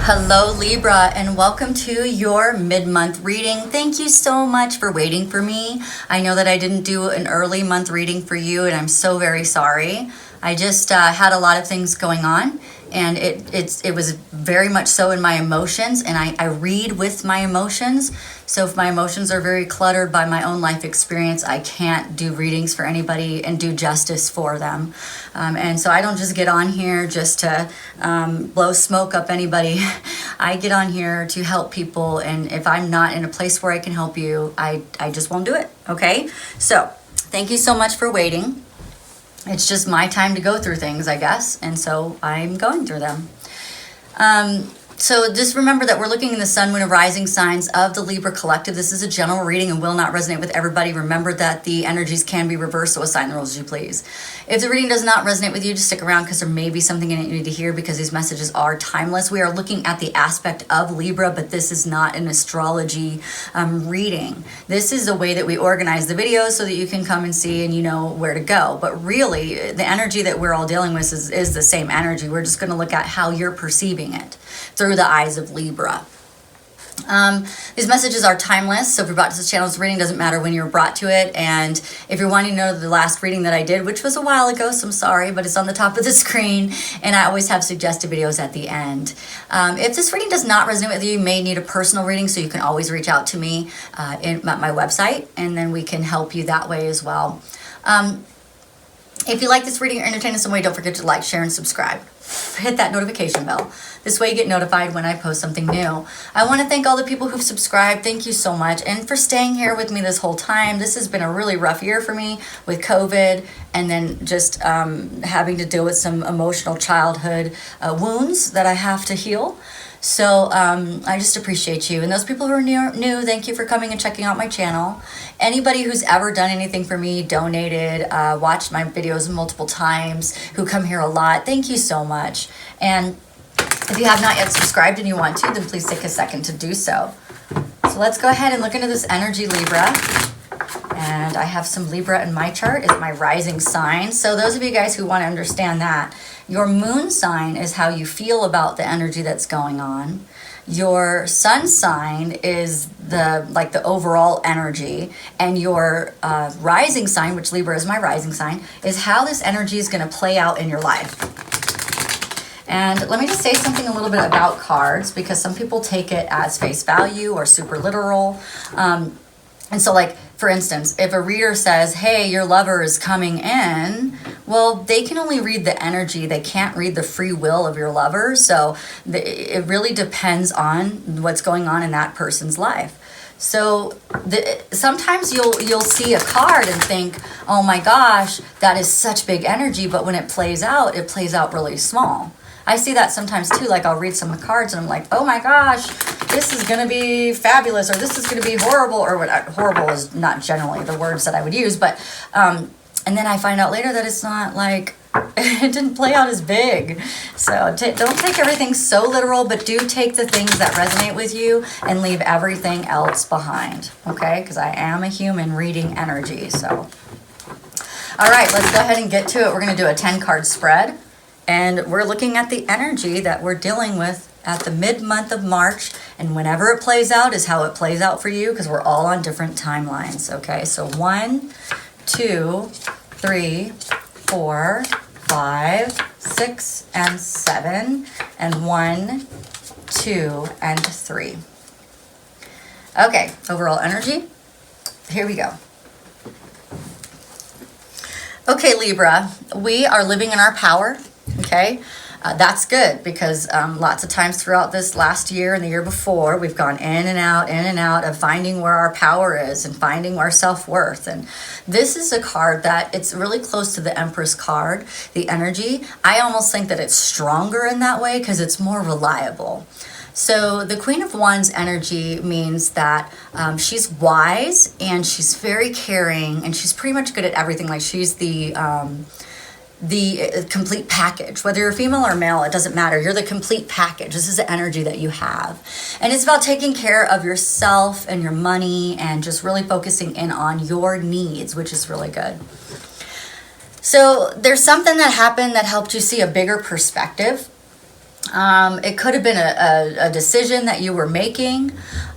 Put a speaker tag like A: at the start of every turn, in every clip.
A: Hello Libra, and welcome to your mid-month reading. Thank you so much for waiting for me. I know that I didn't do an early month reading for you, and I'm so very sorry. I just had a lot of things going on, and it was very much so in my emotions, and I read with my emotions. So if my emotions are very cluttered by my own life experience, I can't do readings for anybody and do justice for them. And so I don't just get on here just to blow smoke up anybody. I get on here to help people, and if I'm not in a place where I can help you, I just won't do it, okay? So thank you so much for waiting. It's just my time to go through things, I guess, and so I'm going through them. So just remember that we're looking in the sun, moon, and rising signs of the Libra collective. This is a general reading and will not resonate with everybody. Remember that the energies can be reversed, so assign the rules as you please. If the reading does not resonate with you, just stick around because there may be something in it you need to hear, because these messages are timeless. We are looking at the aspect of Libra, but this is not an astrology reading. This is the way that we organize the videos so that you can come and see and you know where to go. But really, the energy that we're all dealing with is the same energy. We're just going to look at how you're perceiving it through the eyes of Libra. These messages are timeless, so if you're brought to this channel's reading, doesn't matter when you're brought to it. And if you're wanting to know the last reading that I did, which was a while ago, so I'm sorry, but it's on the top of the screen, and I always have suggested videos at the end. If this reading does not resonate with you, you may need a personal reading, so you can always reach out to me at my website, and then we can help you that way as well. If you like this reading or entertain in some way, don't forget to like, share, and subscribe. Hit that notification bell. This way you get notified when I post something new. I want to thank all the people who've subscribed. Thank you so much. And for staying here with me this whole time. This has been a really rough year for me with COVID, and then just having to deal with some emotional childhood wounds that I have to heal. So I just appreciate you. And those people who are new, thank you for coming and checking out my channel. Anybody who's ever done anything for me, donated, watched my videos multiple times, who come here a lot, thank you so much. And if you have not yet subscribed and you want to, then please take a second to do so. So let's go ahead and look into this energy, Libra. And I have some Libra in my chart. It's my rising sign. So those of you guys who want to understand that, your moon sign is how you feel about the energy that's going on. Your sun sign is the overall energy, and your rising sign, which Libra is my rising sign, is how this energy is going to play out in your life. And let me just say something a little bit about cards, because some people take it as face value or super literal. And so, like, for instance, if a reader says, hey, your lover is coming in, well, they can only read the energy. They can't read the free will of your lover. So it really depends on what's going on in that person's life. So sometimes you'll see a card and think, oh my gosh, that is such big energy. But when it plays out really small. I see that sometimes too. Like, I'll read some cards and I'm like, oh my gosh, this is going to be fabulous, or this is going to be horrible, or what. Horrible is not generally the words that I would use, but and then I find out later that it's not, like, it didn't play out as big. So don't take everything so literal, but do take the things that resonate with you and leave everything else behind, okay? Because I am a human reading energy. So all right, let's go ahead and get to it. We're going to do a 10-card spread. And we're looking at the energy that we're dealing with at the mid-month of March. And whenever it plays out is how it plays out for you, because we're all on different timelines, okay? So 1, 2, 3, 4, 5, 6, and 7. And 1, 2, and 3. Okay, overall energy. Here we go. Okay, Libra, we are living in our power. Okay, that's good, because lots of times throughout this last year and the year before, we've gone in and out of finding where our power is and finding our self-worth. And this is a card that it's really close to the Empress card, the energy. I almost think that it's stronger in that way because it's more reliable. So the Queen of Wands energy means that she's wise and she's very caring, and she's pretty much good at everything. Like, she's the complete package. Whether you're female or male, it doesn't matter. You're the complete package. This is the energy that you have. And it's about taking care of yourself and your money and just really focusing in on your needs, which is really good. So there's something that happened that helped you see a bigger perspective. It could have been a decision that you were making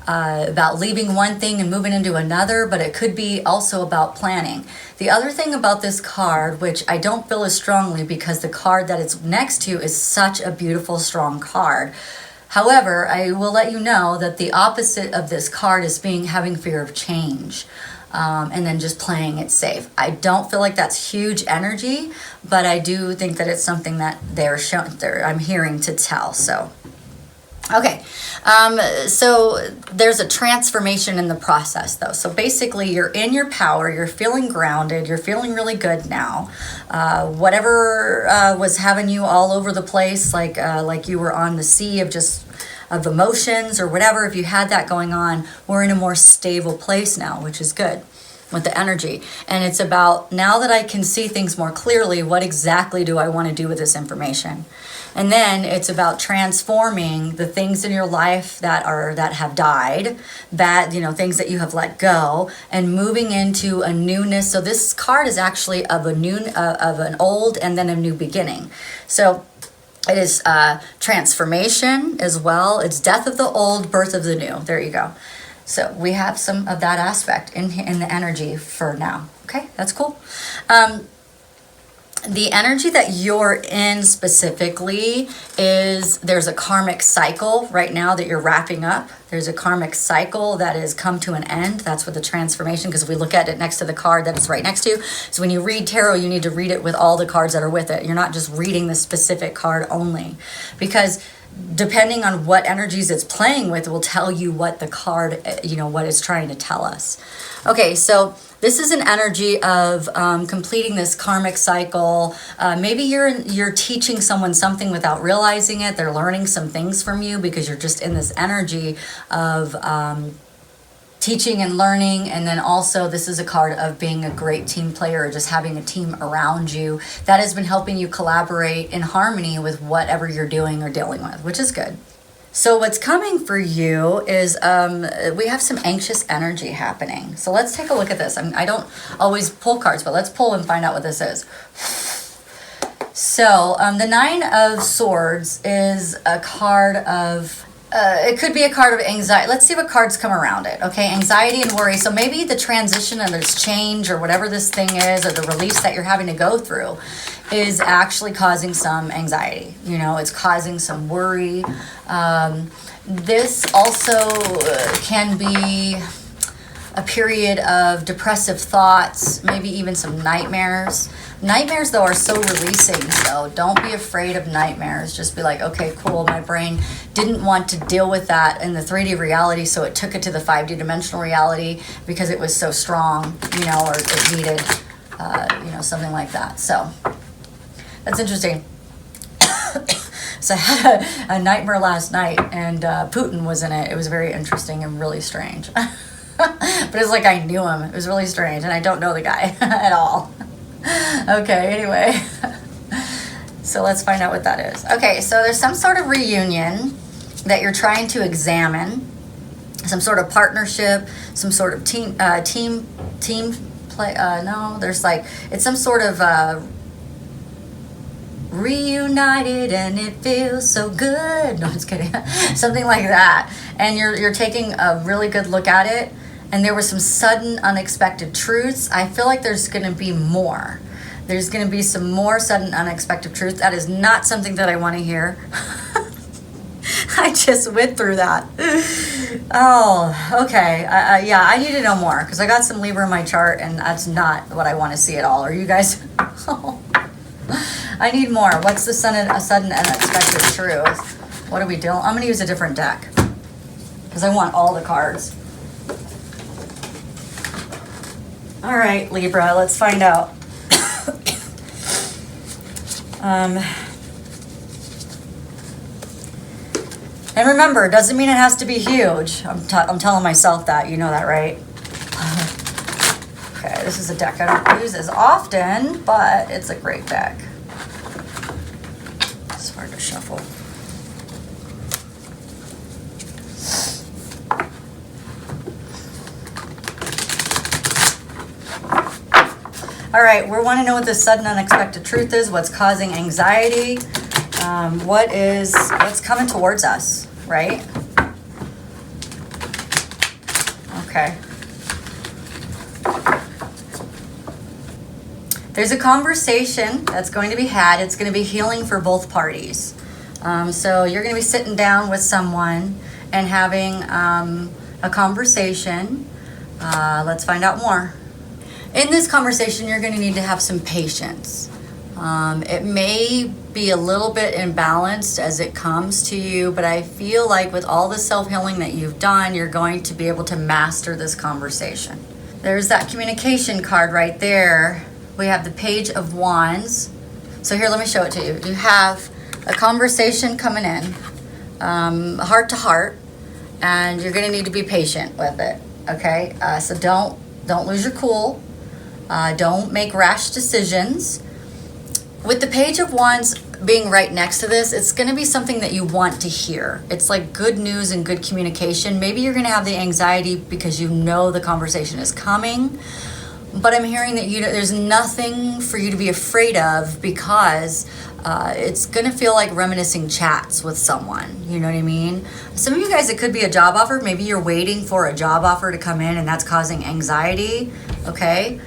A: about leaving one thing and moving into another, but it could be also about planning. The other thing about this card, which I don't feel as strongly because the card that it's next to is such a beautiful, strong card. However, I will let you know that the opposite of this card is having fear of change. And then just playing it safe. I don't feel like that's huge energy, but I do think that it's something that I'm hearing to tell. So, okay. So there's a transformation in the process, though. So basically, you're in your power. You're feeling grounded. You're feeling really good now. Whatever was having you all over the place, like you were on the sea of emotions or whatever, if you had that going on, we're in a more stable place now, which is good with the energy. And it's about, now that I can see things more clearly, what exactly do I want to do with this information? And then it's about transforming the things in your life that have died, things that you have let go, and moving into a newness. So this card is actually of an old and then a new beginning. So it is transformation as well. It's death of the old, birth of the new. There you go. So we have some of that aspect in the energy for now. Okay, that's cool. The energy that you're in specifically is, there's a karmic cycle right now that you're wrapping up. There's a karmic cycle that has come to an end. That's what the transformation, because if we look at it next to the card that it's right next to. So when you read tarot, you need to read it with all the cards that are with it. You're not just reading the specific card only, because depending on what energies it's playing with will tell you what the card, what it's trying to tell us. Okay, so this is an energy of completing this karmic cycle. Maybe you're teaching someone something without realizing it. They're learning some things from you because you're just in this energy of teaching and learning. And then also this is a card of being a great team player, or just having a team around you that has been helping you collaborate in harmony with whatever you're doing or dealing with, which is good. So what's coming for you is we have some anxious energy happening. So let's take a look at this. I don't always pull cards, but let's pull and find out what this is. So the Nine of Swords is a card of, it could be a card of anxiety. Let's see what cards come around it. Okay, anxiety and worry. So maybe the transition and there's change or whatever this thing is, or the release that you're having to go through, is actually causing some anxiety. It's causing some worry. This also can be a period of depressive thoughts, maybe even some nightmares. Nightmares, though, are so releasing, so don't be afraid of nightmares. Just be like, okay, cool, my brain didn't want to deal with that in the 3D reality, so it took it to the 5D dimensional reality because it was so strong, or it needed, something like that. So that's interesting. So I had a nightmare last night, and Putin was in it. It was very interesting and really strange. But it's like I knew him. It was really strange, and I don't know the guy at all. Okay, anyway. So let's find out what that is. Okay, so there's some sort of reunion that you're trying to examine. Some sort of partnership, some sort of team play. No, there's it's some sort of reunited and it feels so good. No, I'm just kidding. Something like that. And you're taking a really good look at it. And there were some sudden, unexpected truths. I feel like there's going to be more. There's going to be some more sudden, unexpected truths. That is not something that I want to hear. I just went through that. Oh, okay. Yeah, I need to know more because I got some Libra in my chart, and that's not what I want to see at all. Are you guys? I need more. What's the sudden, unexpected truth? What are we doing? I'm going to use a different deck because I want all the cards. All right, Libra, let's find out. And remember, it doesn't mean it has to be huge. I'm telling myself that. You know that, right? Okay, this is a deck I don't use as often, but it's a great deck. It's hard to shuffle. All right, we want to know what the sudden unexpected truth is, what's causing anxiety. What's coming towards us, right? Okay. There's a conversation that's going to be had. It's going to be healing for both parties. So you're going to be sitting down with someone and having a conversation. Let's find out more. In this conversation, you're going to need to have some patience. It may be a little bit imbalanced as it comes to you, but I feel like with all the self-healing that you've done, you're going to be able to master this conversation. There's that communication card right there. We have the Page of Wands. So here, let me show it to you. You have a conversation coming in, heart to heart, and you're going to need to be patient with it. Okay, so don't lose your cool. Don't make rash decisions. With the Page of Wands being right next to this, it's going to be something that you want to hear. It's like good news and good communication. Maybe you're going to have the anxiety because you know the conversation is coming. But I'm hearing that there's nothing for you to be afraid of because it's going to feel like reminiscing chats with someone. You know what I mean? Some of you guys, it could be a job offer. Maybe you're waiting for a job offer to come in and that's causing anxiety. Okay.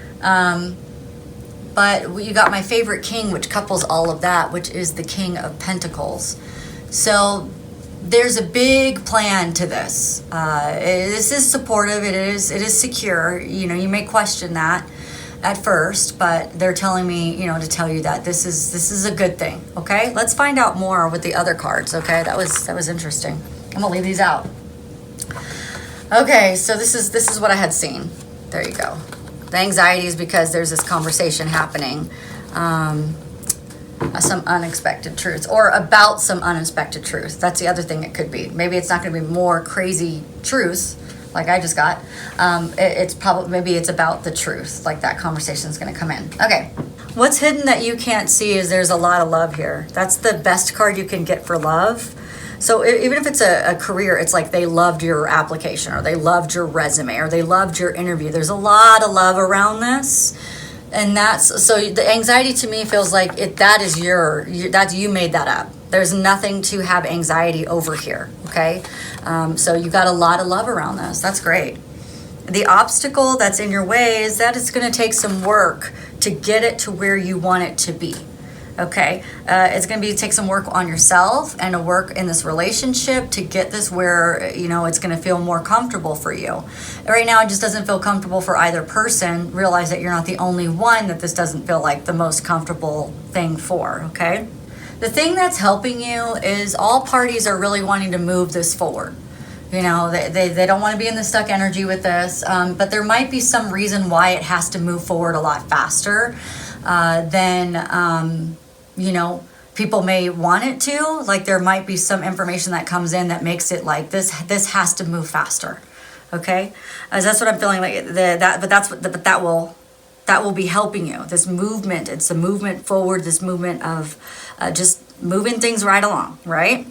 A: But you got my favorite king, which couples all of that, which is the King of Pentacles. So there's a big plan to this. This is supportive. It is secure. You know, you may question that at first, but they're telling me, you know, to tell you that this is a good thing. Okay, let's find out more with the other cards. Okay, that was interesting. I'm gonna leave these out. Okay, so this is what I had seen. There you go. The anxiety is because there's this conversation happening. Some unexpected truths, or about some unexpected truth. That's the other thing it could be. Maybe it's not going to be more crazy truths like I just got. It's probably, maybe it's about the truth, like that conversation is going to come in. Okay, what's hidden that you can't see is there's a lot of love here. That's the best card you can get for love. So even if it's a career, it's like they loved your application, or they loved your resume, or they loved your interview. There's a lot of love around this. And that's, so the anxiety to me feels like that's you made that up. There's nothing to have anxiety over here, okay? So you got a lot of love around this. That's great. The obstacle that's in your way is that it's going to take some work to get it to where you want it to be. Okay, it's going to take some work on yourself and a work in this relationship to get this where, you know, it's going to feel more comfortable for you. Right now, it just doesn't feel comfortable for either person. Realize that you're not the only one that this doesn't feel like the most comfortable thing for, okay? The thing that's helping you is all parties are really wanting to move this forward. You know, they don't want to be in the stuck energy with this, but there might be some reason why it has to move forward a lot faster than you know, people may want it to. Like there might be some information that comes in that makes it like this has to move faster. Okay, that's what I'm feeling like. That will be helping you. This movement, it's a movement forward. This movement of just moving things right along. Right.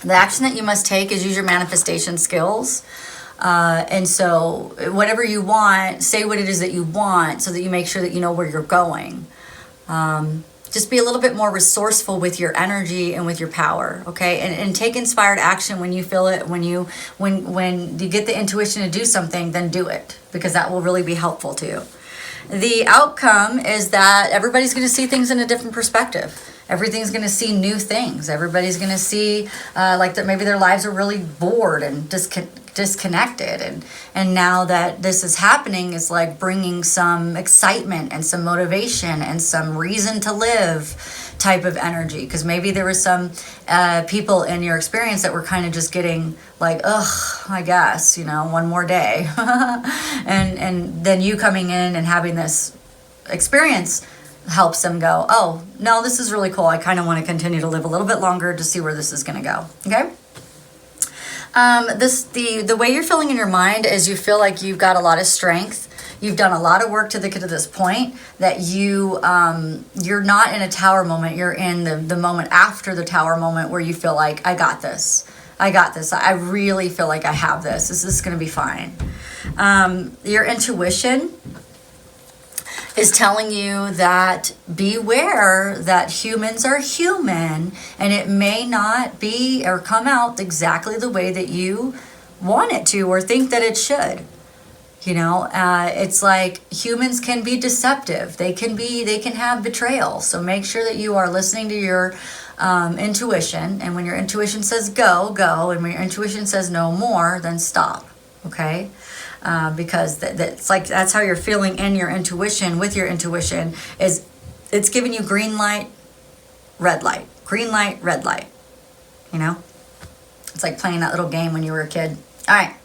A: The action that you must take is use your manifestation skills. And so whatever you want, say what it is that you want so that you make sure that you know where you're going. Just be a little bit more resourceful with your energy and with your power, okay? And take inspired action when you feel it, when you get the intuition to do something, then do it, because that will really be helpful to you. The outcome is that everybody's going to see things in a different perspective. Everything's going to see new things. Everybody's going to see like that maybe their lives are really bored and disconnected, and now that this is happening, it's like bringing some excitement and some motivation and some reason to live type of energy, because maybe there was some people in your experience that were kind of just getting like, ugh, I guess, you know, one more day and then you coming in and having this experience helps them go, oh no, this is really cool, I kind of want to continue to live a little bit longer to see where this is going to go. Okay. The way you're feeling in your mind is you feel like you've got a lot of strength. You've done a lot of work to get to this point that you're not in a tower moment. You're in the moment after the tower moment where you feel like, I got this. I really feel like I have this. This is going to be fine. Your intuition. is telling you that beware that humans are human and it may not be or come out exactly the way that you want it to or think that it should. You know, it's like humans can be deceptive. They can have betrayal. So make sure that you are listening to your intuition. And when your intuition says go, go. And when your intuition says no more, then stop. Okay? Because that's like, that's how you're feeling in your intuition, with your intuition, is it's giving you green light, red light, green light, red light. You know? It's like playing that little game when you were a kid. All right.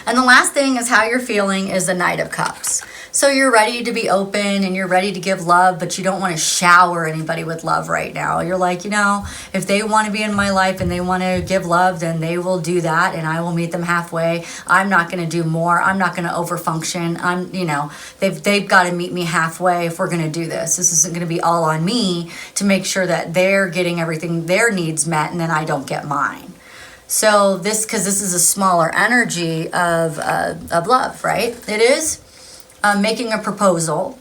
A: And the last thing is how you're feeling is the Knight of Cups. So you're ready to be open and you're ready to give love, but you don't want to shower anybody with love right now. You're like, you know, if they want to be in my life and they want to give love, then they will do that and I will meet them halfway. I'm not going to do more. I'm not going to overfunction. You know, they've got to meet me halfway if we're going to do this. This isn't going to be all on me to make sure that they're getting everything, their needs met, and then I don't get mine. So because this is a smaller energy of love, right? It is making a proposal,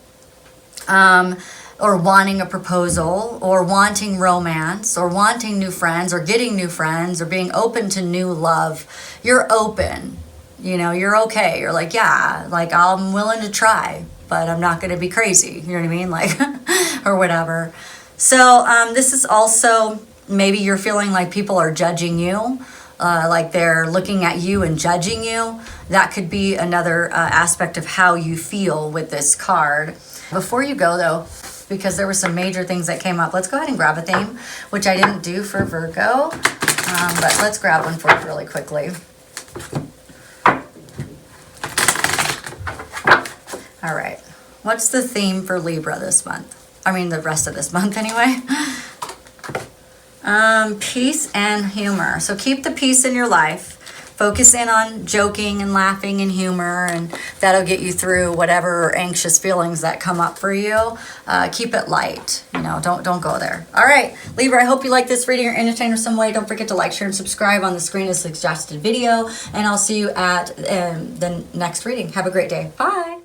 A: or wanting a proposal, or wanting romance, or wanting new friends, or getting new friends, or being open to new love. You're open, you know, you're okay. You're like, yeah, like I'm willing to try, but I'm not going to be crazy. You know what I mean? Like, or whatever. So this is also, maybe you're feeling like people are judging you. Like they're looking at you and judging you. That could be another aspect of how you feel with this card. Before you go though, because there were some major things that came up, let's go ahead and grab a theme, which I didn't do for Virgo, but let's grab one for it really quickly. All right, what's the theme for Libra this month? I mean, the rest of this month anyway. Peace and humor. So keep the peace in your life. Focus in on joking and laughing and humor, and that'll get you through whatever anxious feelings that come up for you. Keep it light. You know, don't go there. All right, Libra, I hope you like this reading or entertained in some way. Don't forget to like, share, and subscribe. On the screen is a suggested video, and I'll see you at the next reading. Have a great day. Bye.